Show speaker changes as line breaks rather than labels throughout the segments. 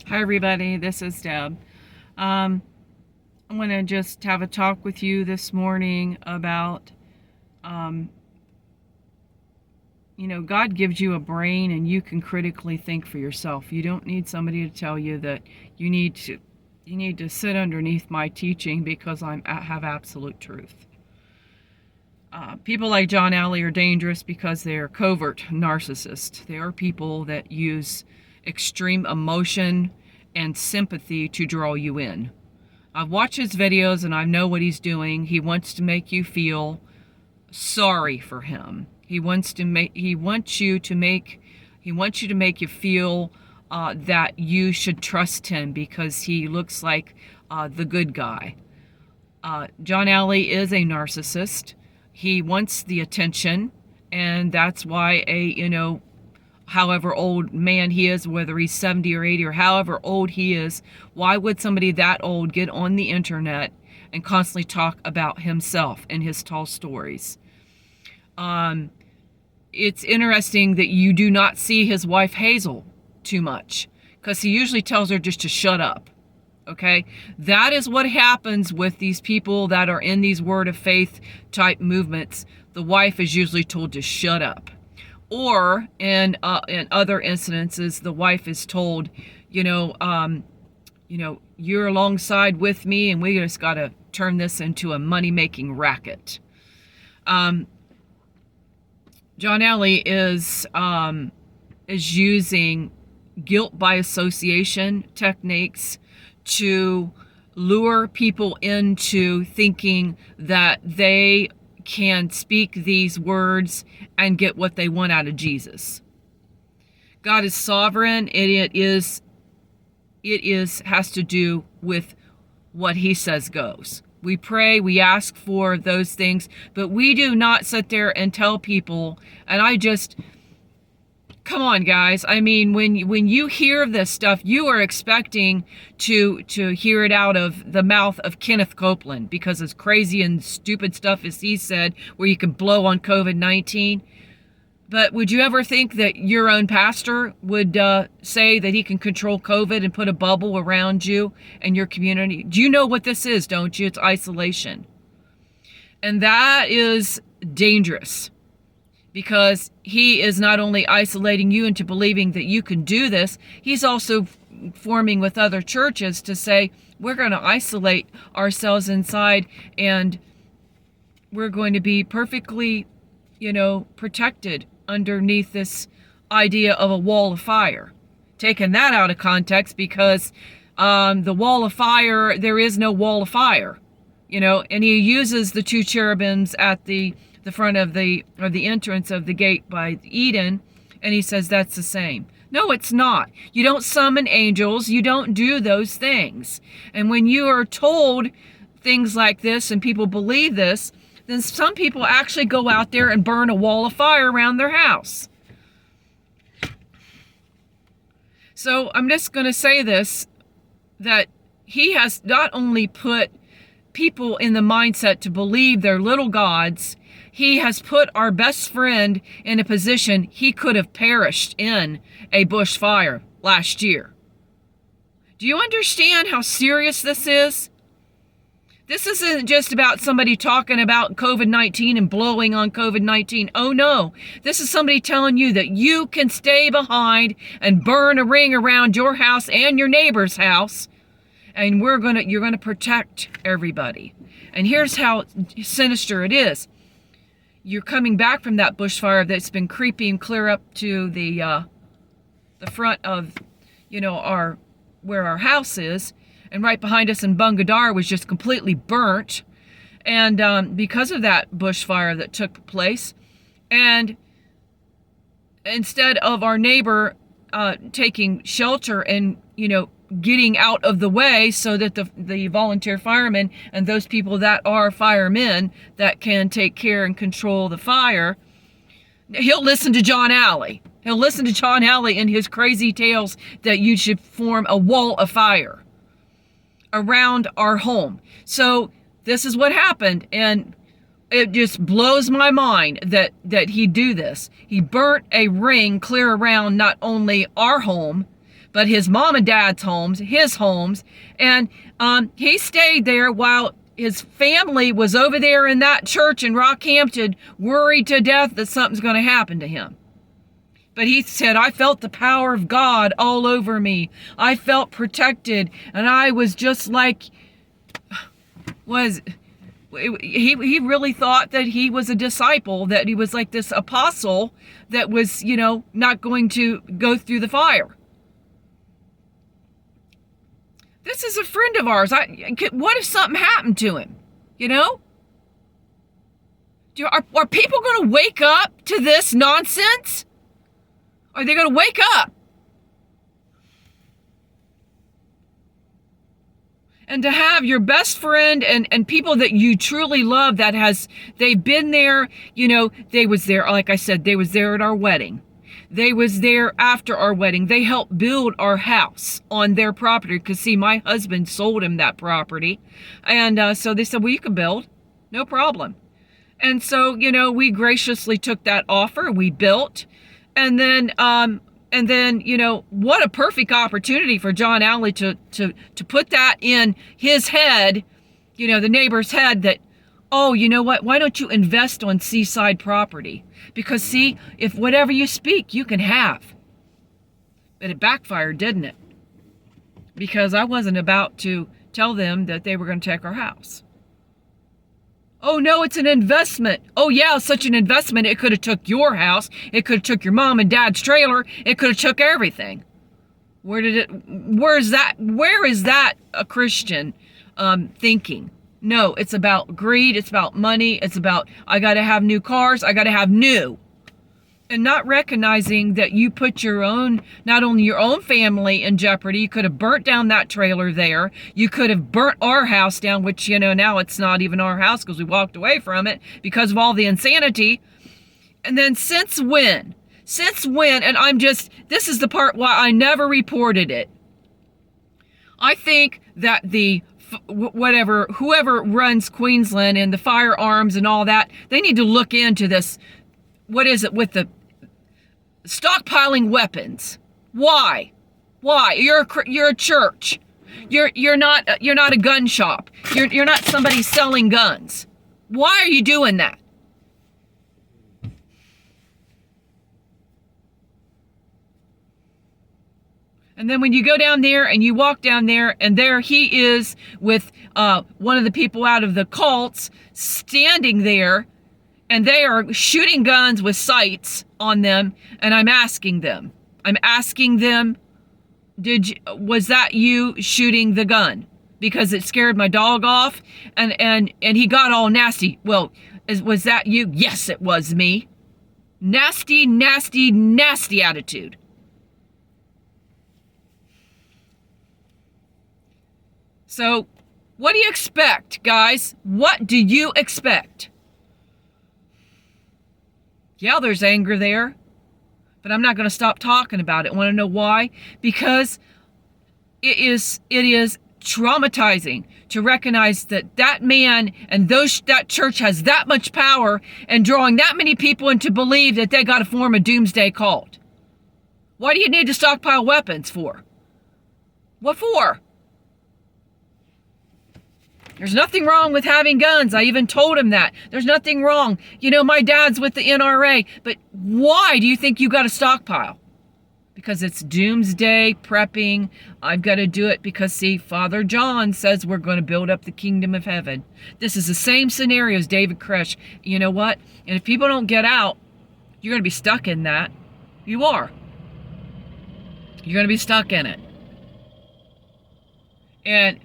Hi everybody, this is Deb. I want to just have a talk with you this morning about, God gives you a brain and you can critically think for yourself. You don't need somebody to tell you that you need to sit underneath my teaching because I have absolute truth. People like John Alley are dangerous because they are covert narcissists. They are people that use extreme emotion and sympathy to draw you in. I've watched his videos and I know what he's doing. He wants to make you feel sorry for him. He wants you to make you feel that you should trust him because he looks like the good guy. John Alley is a narcissist. He wants the attention, and that's why however old man he is, whether he's 70 or 80 or however old he is, why would somebody that old get on the internet and constantly talk about himself and his tall stories? It's interesting that you do not see his wife Hazel too much because he usually tells her just to shut up. Okay, that is what happens with these people that are in these word of faith type movements. The wife is usually told to shut up. Or in other incidences, the wife is told, you're alongside with me, and we just got to turn this into a money-making racket. John Alley is using guilt by association techniques to lure people into thinking that they can speak these words and get what they want out of Jesus. God is sovereign. It has to do with what he says goes. We pray, we ask for those things, but we do not sit there and tell people, come on, guys. I mean, when you hear this stuff, you are expecting to hear it out of the mouth of Kenneth Copeland, because as crazy and stupid stuff as he said, where you can blow on COVID-19. But would you ever think that your own pastor would say that he can control COVID and put a bubble around you and your community? Do you know what this is, don't you? It's isolation. And that is dangerous, because he is not only isolating you into believing that you can do this, he's also forming with other churches to say, we're going to isolate ourselves inside and we're going to be perfectly, protected underneath this idea of a wall of fire. Taking that out of context, because the wall of fire, there is no wall of fire, and he uses the two cherubims at the front of the entrance of the gate by Eden, and he says that's the same. No, it's not. You don't summon angels. You don't do those things. And when you are told things like this and people believe this, then some people actually go out there and burn a wall of fire around their house. So I'm just going to say this, that he has not only put people in the mindset to believe they're little gods, he has put our best friend in a position he could have perished in a bushfire last year. Do you understand how serious this is? This isn't just about somebody talking about COVID-19 and blowing on COVID-19. Oh no, this is somebody telling you that you can stay behind and burn a ring around your house and your neighbor's house, and you're gonna protect everybody. And here's how sinister it is. You're coming back from that bushfire that's been creeping clear up to the front of, where our house is, and right behind us in Bungadar was just completely burnt, and because of that bushfire that took place, and instead of our neighbor taking shelter and getting out of the way so that the volunteer firemen and those people that are firemen that can take care and control the fire, he'll listen to John Alley. He'll listen to John Alley and his crazy tales that you should form a wall of fire around our home. So this is what happened, and it just blows my mind that he do this. He burnt a ring clear around not only our home, but his mom and dad's homes, his homes. And he stayed there while his family was over there in that church in Rockhampton, worried to death that something's going to happen to him. But he said, I felt the power of God all over me. I felt protected. And I was just like, he really thought that he was a disciple, that he was like this apostle that was, not going to go through the fire. This is a friend of ours. What if something happened to him? Are people going to wake up to this nonsense? Are they going to wake up? And to have your best friend and people that you truly love they've been there, they was there, like I said, they was there at our wedding. They was there after our wedding. They helped build our house on their property because, see, my husband sold him that property. And so they said, well, you can build. No problem. And so, we graciously took that offer. We built. And then, what a perfect opportunity for John Alley to put that in his head, the neighbor's head, that, oh, you know what? Why don't you invest on seaside property? Because, see, if whatever you speak, you can have. But it backfired, didn't it? Because I wasn't about to tell them that they were going to take our house. Oh, no, it's an investment. Oh, yeah, such an investment. It could have took your house. It could have took your mom and dad's trailer. It could have took everything. Where is that a Christian thinking? No, it's about greed. It's about money. It's about, I got to have new cars. I got to have new. And not recognizing that you put not only your own family in jeopardy. You could have burnt down that trailer there. You could have burnt our house down, which, now it's not even our house because we walked away from it because of all the insanity. And then since when? And this is the part why I never reported it. I think that whoever runs Queensland and the firearms and all that, they need to look into this. What is it with the stockpiling weapons? Why? You're a church. You're not a gun shop. You're not somebody selling guns. Why are you doing that? And then when you go down there and you walk down there, and there he is with one of the people out of the cults standing there, and they are shooting guns with sights on them, and I'm asking them, was that you shooting the gun? Because it scared my dog off, and he got all nasty. Well, was that you? Yes, it was me. Nasty, nasty, nasty attitude. So, what do you expect, guys? What do you expect? Yeah, there's anger there, but I'm not going to stop talking about it. Want to know why? Because it is traumatizing to recognize that man and that church has that much power and drawing that many people into believe that they got to form a doomsday cult. Why do you need to stockpile weapons for? What for? There's nothing wrong with having guns. I even told him that. There's nothing wrong. My dad's with the N.A.R. But why do you think you got to stockpile? Because it's doomsday prepping. I've got to do it because, see, Father John says we're going to build up the kingdom of heaven. This is the same scenario as David KORESH. You know what? And if people don't get out, you're going to be stuck in that. You are. You're going to be stuck in it. And,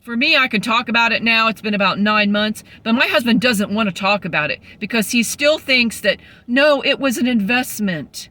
for me, I can talk about it now. It's been about 9 months, but my husband doesn't want to talk about it because he still thinks that, no, it was an investment.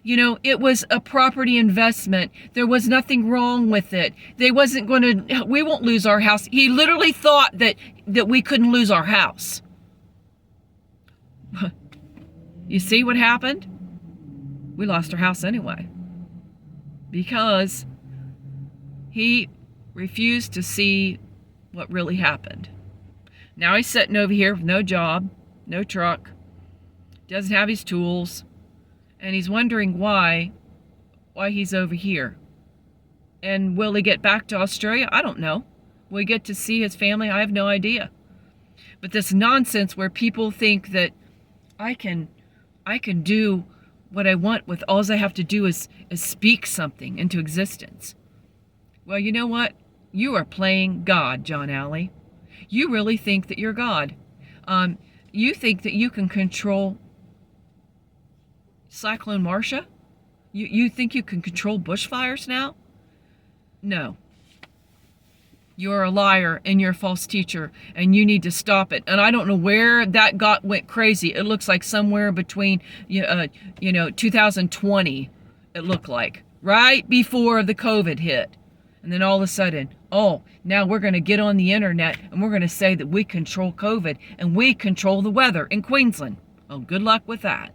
It was a property investment. There was nothing wrong with it. We won't lose our house. He literally thought that we couldn't lose our house. You see what happened? We lost our house anyway because he refused to see what really happened. Now he's sitting over here with no job, no truck, doesn't have his tools, and he's wondering why why he's over here. And will he get back to Australia? I don't know. Will he get to see his family? I have no idea. But this nonsense where people think that I can do what I want with all I have to do is speak something into existence. Well, you know what? You are playing God, John Alley. You really think that you're God. You think that you can control Cyclone Marcia? You think you can control bushfires now? No. You're a liar and you're a false teacher, and you need to stop it. And I don't know where that went crazy. It looks like somewhere between 2020. It looked like right before the COVID hit, and then all of a sudden, oh, now we're going to get on the internet and we're going to say that we control COVID and we control the weather in Queensland. Oh, good luck with that.